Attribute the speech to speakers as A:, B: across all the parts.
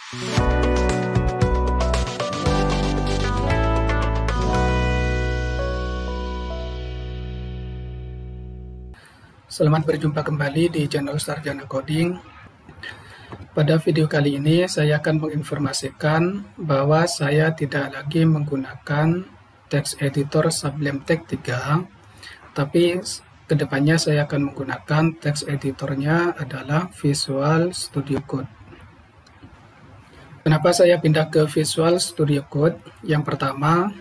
A: Selamat berjumpa kembali di channel Sarjana Coding. Pada video kali ini saya akan menginformasikan bahwa saya tidak lagi menggunakan text editor Sublime Text 3, tapi kedepannya saya akan menggunakan text editornya adalah Visual Studio Code. Kenapa saya pindah ke Visual Studio Code? Yang pertama,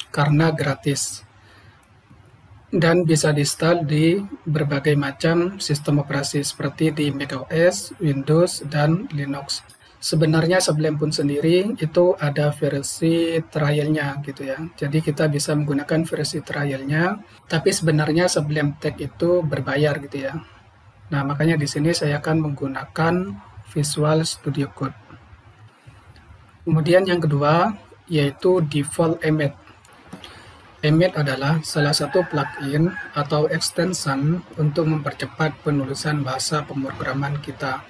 A: karena gratis dan bisa di-install di berbagai macam sistem operasi seperti di macOS, Windows, dan Linux. Sebenarnya Sublime pun sendiri itu ada versi trialnya gitu ya. Jadi kita bisa menggunakan versi trialnya, tapi sebenarnya Sublime Text itu berbayar gitu ya. Nah, makanya di sini saya akan menggunakan Visual Studio Code. Kemudian yang kedua yaitu Default Emmet. Emmet adalah salah satu plugin atau extension untuk mempercepat penulisan bahasa pemrograman kita.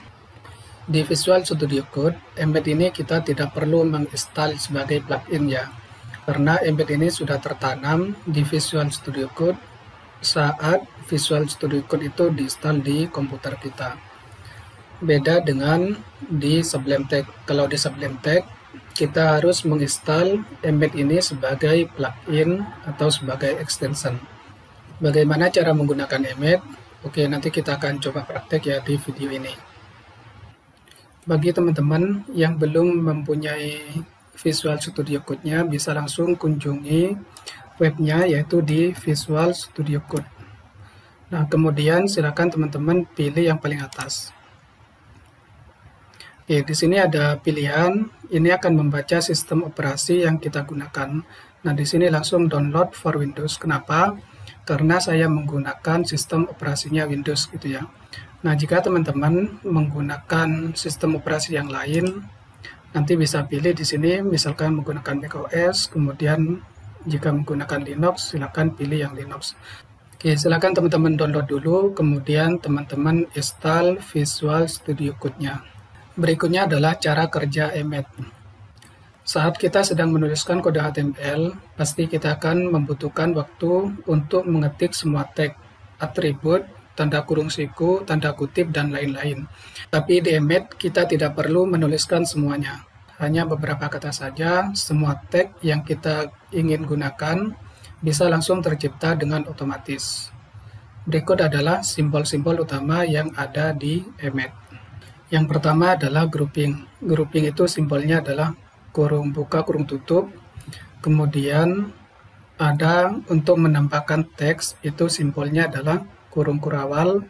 A: Di Visual Studio Code, Emmet ini kita tidak perlu menginstal sebagai plugin ya, karena Emmet ini sudah tertanam di Visual Studio Code saat Visual Studio Code itu diinstal di komputer kita. Beda dengan di Sublime Text. Kalau di Sublime Text, kita harus menginstal Emmet ini sebagai plugin atau sebagai extension. Bagaimana cara menggunakan Emmet? Oke, nanti kita akan coba praktek ya di video ini. Bagi teman-teman yang belum mempunyai Visual Studio Code-nya, bisa langsung kunjungi webnya yaitu di Visual Studio Code. Nah, kemudian silakan teman-teman pilih yang paling atas. Oke, di sini ada pilihan, ini akan membaca sistem operasi yang kita gunakan. Nah, di sini langsung download for Windows. Kenapa? Karena saya menggunakan sistem operasinya Windows gitu ya. Nah, jika teman-teman menggunakan sistem operasi yang lain, nanti bisa pilih di sini, misalkan menggunakan macOS, kemudian jika menggunakan Linux, silakan pilih yang Linux. Oke, silakan teman-teman download dulu, kemudian teman-teman install Visual Studio Code-nya. Berikutnya adalah cara kerja Emmet. Saat kita sedang menuliskan kode HTML, pasti kita akan membutuhkan waktu untuk mengetik semua tag, atribut, tanda kurung siku, tanda kutip, dan lain-lain. Tapi di Emmet kita tidak perlu menuliskan semuanya. Hanya beberapa kata saja, semua tag yang kita ingin gunakan bisa langsung tercipta dengan otomatis. Berikut adalah simbol-simbol utama yang ada di Emmet. Yang pertama adalah grouping. Grouping itu simbolnya adalah kurung buka, kurung tutup. Kemudian ada untuk menambahkan teks, itu simbolnya adalah kurung kurawal.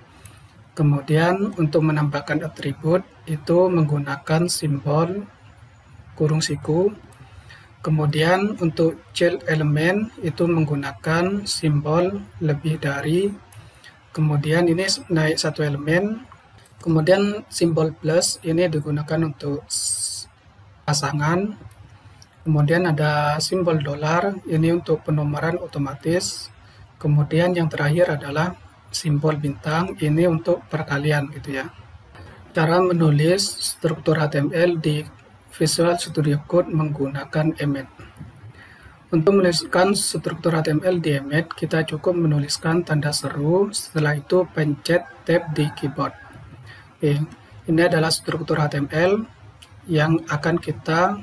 A: Kemudian untuk menambahkan atribut, itu menggunakan simbol kurung siku. Kemudian untuk child element, itu menggunakan simbol lebih dari. Kemudian ini naik satu elemen. Kemudian simbol plus ini digunakan untuk pasangan. Kemudian ada simbol dolar, ini untuk penomoran otomatis. Kemudian yang terakhir adalah simbol bintang, ini untuk perkalian gitu ya. Cara menulis struktur HTML di Visual Studio Code menggunakan Emmet. Untuk menuliskan struktur HTML di Emmet, kita cukup menuliskan tanda seru, setelah itu pencet tab di keyboard. Oke, ini adalah struktur HTML yang akan kita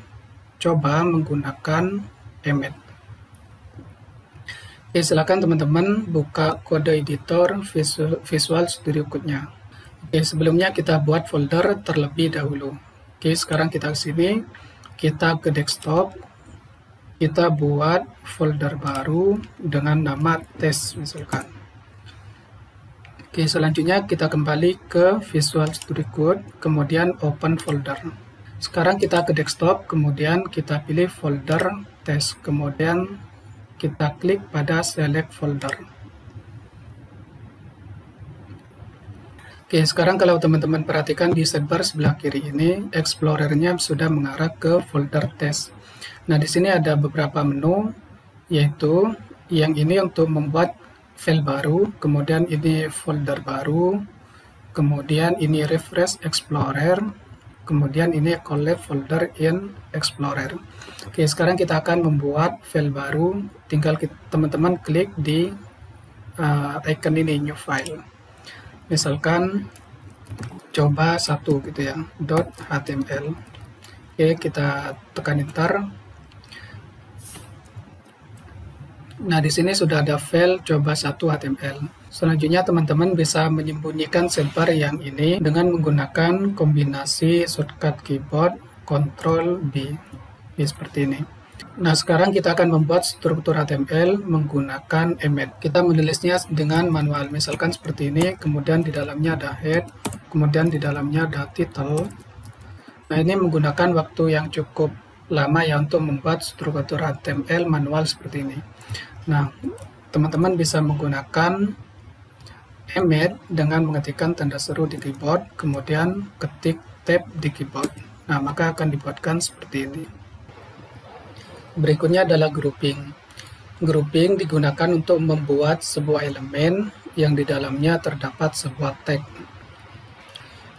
A: coba menggunakan Emmet. Oke, silakan teman-teman buka kode editor Visual Studio Code-nya. Oke, sebelumnya kita buat folder terlebih dahulu. Oke, sekarang kita ke sini, kita ke desktop, kita buat folder baru dengan nama test misalkan. Oke, selanjutnya kita kembali ke Visual Studio Code, kemudian open folder. Sekarang kita ke desktop, kemudian kita pilih folder test, kemudian kita klik pada select folder. Oke, sekarang kalau teman-teman perhatikan di sidebar sebelah kiri ini, Explorer-nya sudah mengarah ke folder test. Nah, di sini ada beberapa menu, yaitu yang ini untuk membuat file baru, kemudian ini folder baru, kemudian ini refresh Explorer, kemudian ini collab folder in Explorer. Oke, sekarang kita akan membuat file baru, tinggal teman-teman klik di icon ini, new file. Misalkan coba 1 gitu ya, .html. Oke, kita tekan enter. Nah, di sini sudah ada file coba 1 HTML. Selanjutnya teman-teman bisa menyembunyikan sidebar yang ini dengan menggunakan kombinasi shortcut keyboard Ctrl B. Seperti ini. Nah, sekarang kita akan membuat struktur HTML menggunakan emmet. Kita menulisnya dengan manual, misalkan seperti ini, kemudian di dalamnya ada head, kemudian di dalamnya ada title. Nah, ini menggunakan waktu yang cukup lama ya untuk membuat struktur HTML manual seperti ini. Nah, teman-teman bisa menggunakan emmet dengan mengetikkan tanda seru di keyboard, kemudian ketik tab di keyboard. Nah, maka akan dibuatkan seperti ini. Berikutnya adalah grouping. Grouping digunakan untuk membuat sebuah elemen yang di dalamnya terdapat sebuah tag.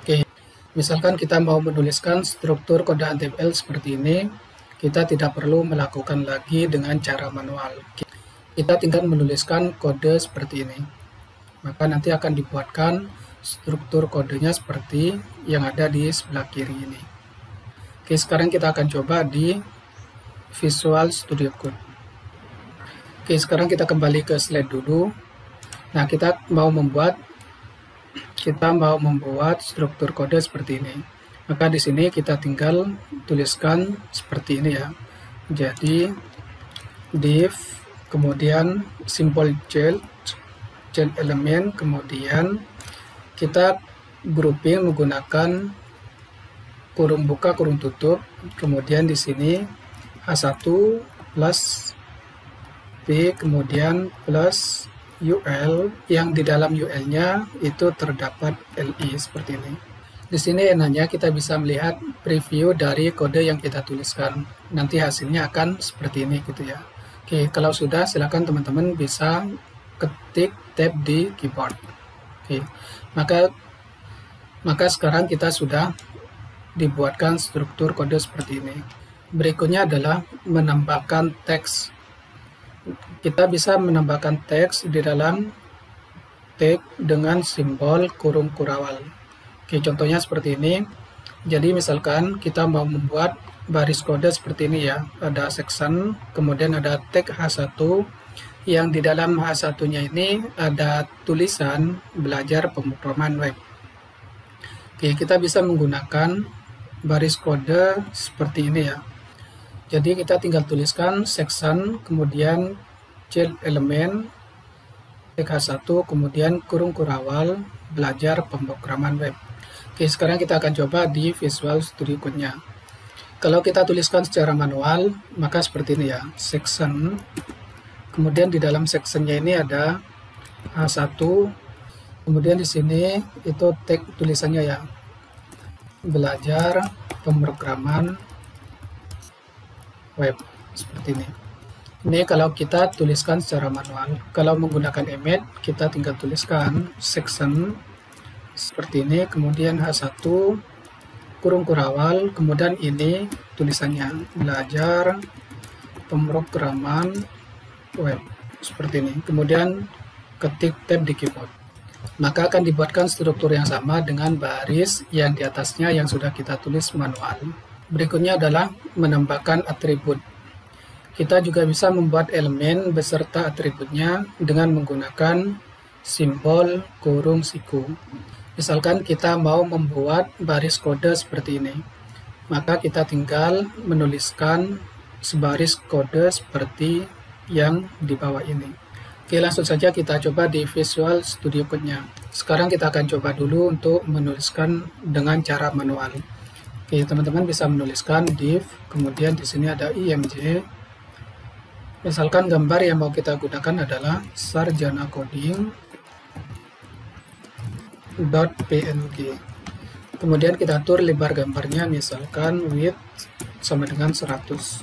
A: Oke, misalkan kita mau menuliskan struktur kode HTML seperti ini, kita tidak perlu melakukan lagi dengan cara manual. Kita tinggal menuliskan kode seperti ini. Maka nanti akan dibuatkan struktur kodenya seperti yang ada di sebelah kiri ini. Oke, sekarang kita akan coba di Visual Studio Code. Oke, sekarang kita kembali ke slide dulu. Nah, kita mau membuat struktur kode seperti ini. Maka di sini kita tinggal tuliskan seperti ini ya. Jadi div, kemudian simbol child element, kemudian kita grouping menggunakan kurung buka kurung tutup, kemudian di sini H1 plus P, kemudian plus UL, yang di dalam UL-nya itu terdapat LI seperti ini. Di sini enaknya kita bisa melihat preview dari kode yang kita tuliskan. Nanti hasilnya akan seperti ini gitu ya. Oke, kalau sudah silakan teman-teman bisa ketik tab di keyboard. Oke, maka sekarang kita sudah dibuatkan struktur kode seperti ini. Berikutnya adalah menambahkan teks. Kita bisa menambahkan teks di dalam tag dengan simbol kurung kurawal. Oke, contohnya seperti ini. Jadi misalkan kita mau membuat baris kode seperti ini ya. Ada section, kemudian ada tag H1, yang di dalam H1-nya ini ada tulisan belajar pemrograman web. Oke, kita bisa menggunakan baris kode seperti ini ya. Jadi kita tinggal tuliskan section, kemudian child element, tag H1, kemudian kurung kurawal, belajar pemrograman web. Oke, sekarang kita akan coba di Visual Studio Code-nya. Kalau kita tuliskan secara manual, maka seperti ini ya, section, kemudian di dalam section-nya ini ada H1, kemudian di sini itu tag tulisannya ya, belajar pemrograman web, seperti ini. Ini kalau kita tuliskan secara manual. Kalau menggunakan emmet, kita tinggal tuliskan section seperti ini, kemudian H1 kurung kurawal, kemudian ini tulisannya belajar pemrograman web, seperti ini. Kemudian ketik tab di keyboard. Maka akan dibuatkan struktur yang sama dengan baris yang di atasnya yang sudah kita tulis manual. Berikutnya adalah menambahkan atribut. Kita juga bisa membuat elemen beserta atributnya dengan menggunakan simbol kurung siku. Misalkan kita mau membuat baris kode seperti ini, maka kita tinggal menuliskan sebaris kode seperti yang di bawah ini. Oke, langsung saja kita coba di Visual Studio Code-nya. Sekarang kita akan coba dulu untuk menuliskan dengan cara manual. Oke, teman-teman bisa menuliskan div, kemudian di sini ada img. Misalkan gambar yang mau kita gunakan adalah sarjana coding .png. Kemudian kita atur lebar gambarnya, misalkan width sama dengan 100.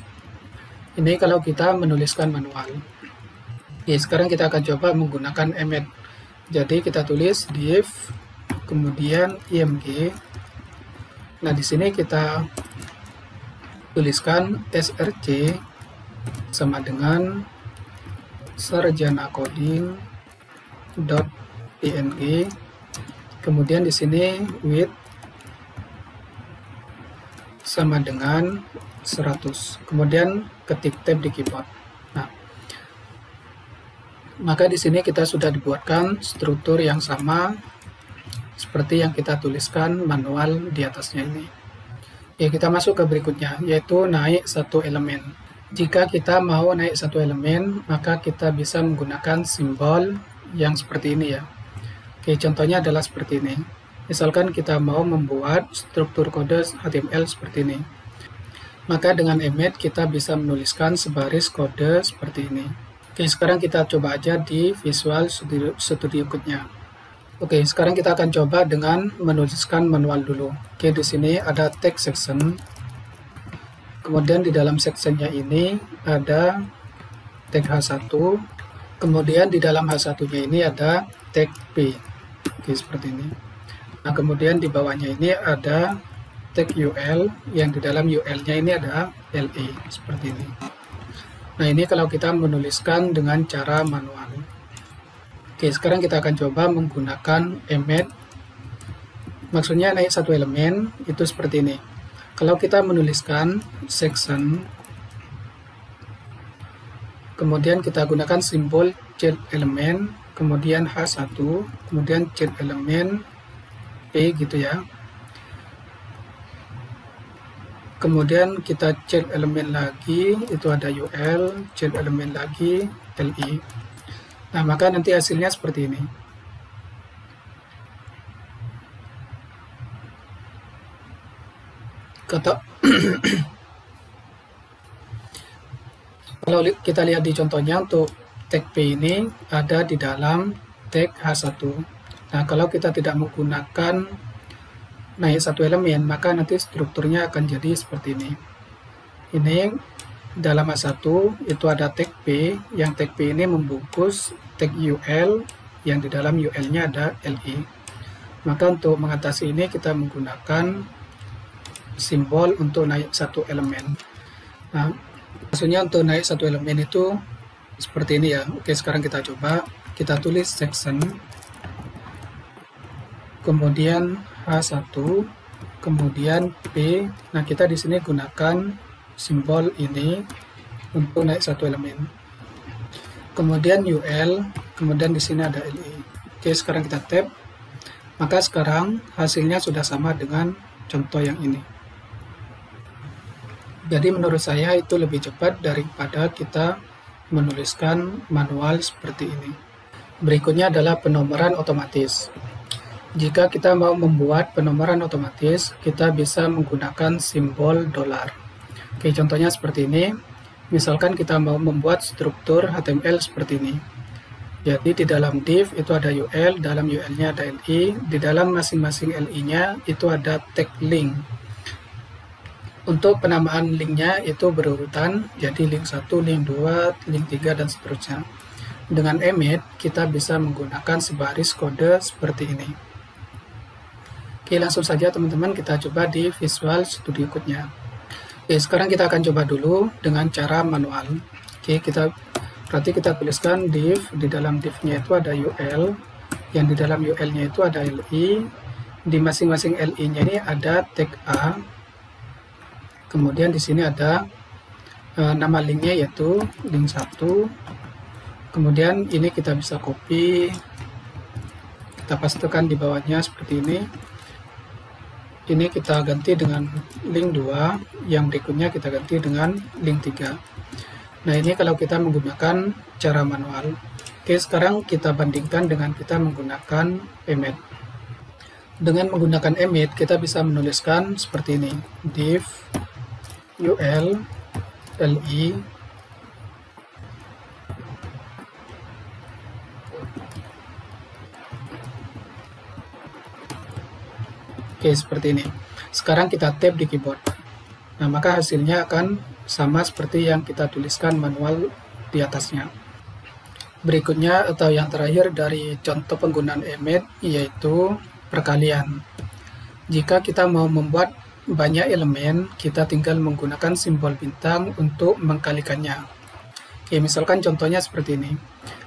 A: Ini kalau kita menuliskan manual. Oke, sekarang kita akan coba menggunakan emmet. Jadi kita tulis div, kemudian img, Nah, di sini kita tuliskan src sama dengan sarjana coding.png. Kemudian di sini width sama dengan 100. Kemudian ketik tab di keyboard. Nah, maka di sini kita sudah dibuatkan struktur yang sama seperti yang kita tuliskan manual di atasnya ini. Ya, kita masuk ke berikutnya, yaitu naik satu elemen. Jika kita mau naik satu elemen, maka kita bisa menggunakan simbol yang seperti ini ya. Oke, contohnya adalah seperti ini. Misalkan kita mau membuat struktur kode HTML seperti ini. Maka dengan emmet kita bisa menuliskan sebaris kode seperti ini. Oke, sekarang kita coba aja di Visual Studio Code-nya. Oke, sekarang kita akan coba dengan menuliskan manual dulu. Oke, di sini ada text section. Kemudian di dalam sectionnya ini ada tag H1. Kemudian di dalam H1-nya ini ada tag P. Oke, seperti ini. Nah, kemudian di bawahnya ini ada tag UL, yang di dalam UL-nya ini ada LE, seperti ini. Nah, ini kalau kita menuliskan dengan cara manual. Oke, sekarang kita akan coba menggunakan emmet. Maksudnya naik satu elemen, itu seperti ini. Kalau kita menuliskan section, kemudian kita gunakan simbol child element, kemudian H1, kemudian child element P gitu ya. Kemudian kita child element lagi, itu ada UL, child element lagi, LE. Nah, maka nanti hasilnya seperti ini. Kalau kita lihat di contohnya, untuk tag P ini ada di dalam tag H1. Nah, kalau kita tidak menggunakan naik satu elemen, maka nanti strukturnya akan jadi seperti ini. Ini dalam H1 itu ada tag P, yang tag P ini membungkus tag UL, yang di dalam UL-nya ada LE. Maka untuk mengatasi ini kita menggunakan simbol untuk naik satu elemen. Nah, maksudnya untuk naik satu elemen itu seperti ini ya. Oke, sekarang kita coba. Kita tulis section, kemudian H1, kemudian P. Nah, kita di sini gunakan simbol ini untuk naik satu elemen. Kemudian UL, kemudian di sini ada LE. Oke, sekarang kita tab. Maka sekarang hasilnya sudah sama dengan contoh yang ini. Jadi menurut saya itu lebih cepat daripada kita menuliskan manual seperti ini. Berikutnya adalah penomoran otomatis. Jika kita mau membuat penomoran otomatis, kita bisa menggunakan simbol $. Oke, contohnya seperti ini. Misalkan kita mau membuat struktur HTML seperti ini. Jadi di dalam div itu ada UL, dalam UL-nya ada LE, di dalam masing-masing LE-nya itu ada tag link. Untuk penamaan linknya itu berurutan, jadi link 1, link 2, link 3, dan seterusnya. Dengan emmet, kita bisa menggunakan sebaris kode seperti ini. Oke, langsung saja teman-teman kita coba di Visual Studio Code-nya. Oke, sekarang kita akan coba dulu dengan cara manual. Oke, berarti kita tuliskan div, di dalam div-nya itu ada UL, yang di dalam UL-nya itu ada LE, di masing-masing LE-nya ini ada tag A, kemudian di sini ada nama linknya yaitu link 1, kemudian ini kita bisa copy, kita pastekan di bawahnya seperti ini. Ini kita ganti dengan link 2, yang berikutnya kita ganti dengan link 3. Nah, ini kalau kita menggunakan cara manual. Oke, sekarang kita bandingkan dengan kita menggunakan emmet. Dengan menggunakan emmet, kita bisa menuliskan seperti ini. Div UL LE Oke, seperti ini. Sekarang kita tab di keyboard. Nah, maka hasilnya akan sama seperti yang kita tuliskan manual di atasnya. Berikutnya atau yang terakhir dari contoh penggunaan emmet yaitu perkalian. Jika kita mau membuat banyak elemen, kita tinggal menggunakan simbol bintang untuk mengkalikannya. Oke, misalkan contohnya seperti ini.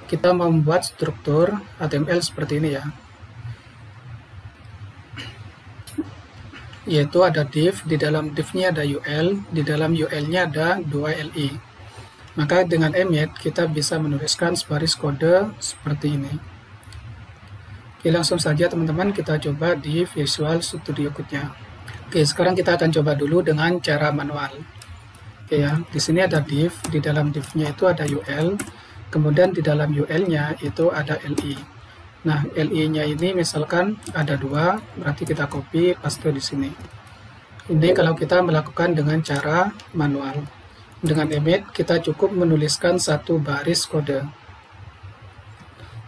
A: Kita mau membuat struktur HTML seperti ini ya. Yaitu ada div, di dalam div-nya ada UL, di dalam UL-nya ada 2 LI. Maka dengan emit kita bisa menuliskan sebaris kode seperti ini. Oke, langsung saja teman-teman kita coba di Visual Studio Code-nya. Oke, sekarang kita akan coba dulu dengan cara manual. Oke ya, di sini ada div, di dalam div-nya itu ada UL, kemudian di dalam UL-nya itu ada LI. Nah, LI-nya ini misalkan ada 2, berarti kita copy, paste di sini. Ini kalau kita melakukan dengan cara manual. Dengan emit, kita cukup menuliskan satu baris kode.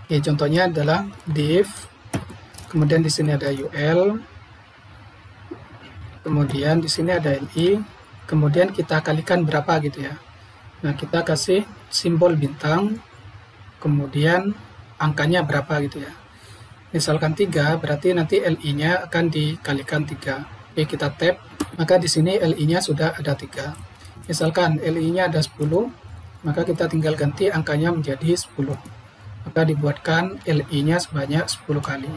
A: Oke, contohnya adalah div, kemudian di sini ada UL, kemudian di sini ada LI, kemudian kita kalikan berapa gitu ya. Nah, kita kasih simbol bintang, kemudian angkanya berapa gitu ya. Misalkan 3, berarti nanti LI-nya akan dikalikan 3. Oke, kita tab, maka di sini LI-nya sudah ada 3. Misalkan LI-nya ada 10, maka kita tinggal ganti angkanya menjadi 10. Maka dibuatkan LI-nya sebanyak 10 kali.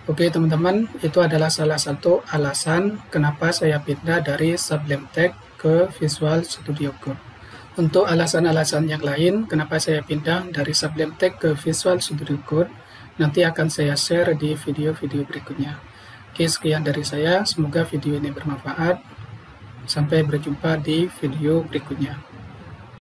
A: Oke teman-teman, itu adalah salah satu alasan kenapa saya pindah dari Sublime Text ke Visual Studio Code. Untuk alasan-alasan yang lain, kenapa saya pindah dari Sublime Text ke Visual Studio Code, nanti akan saya share di video-video berikutnya. Oke, sekian dari saya. Semoga video ini bermanfaat. Sampai berjumpa di video berikutnya.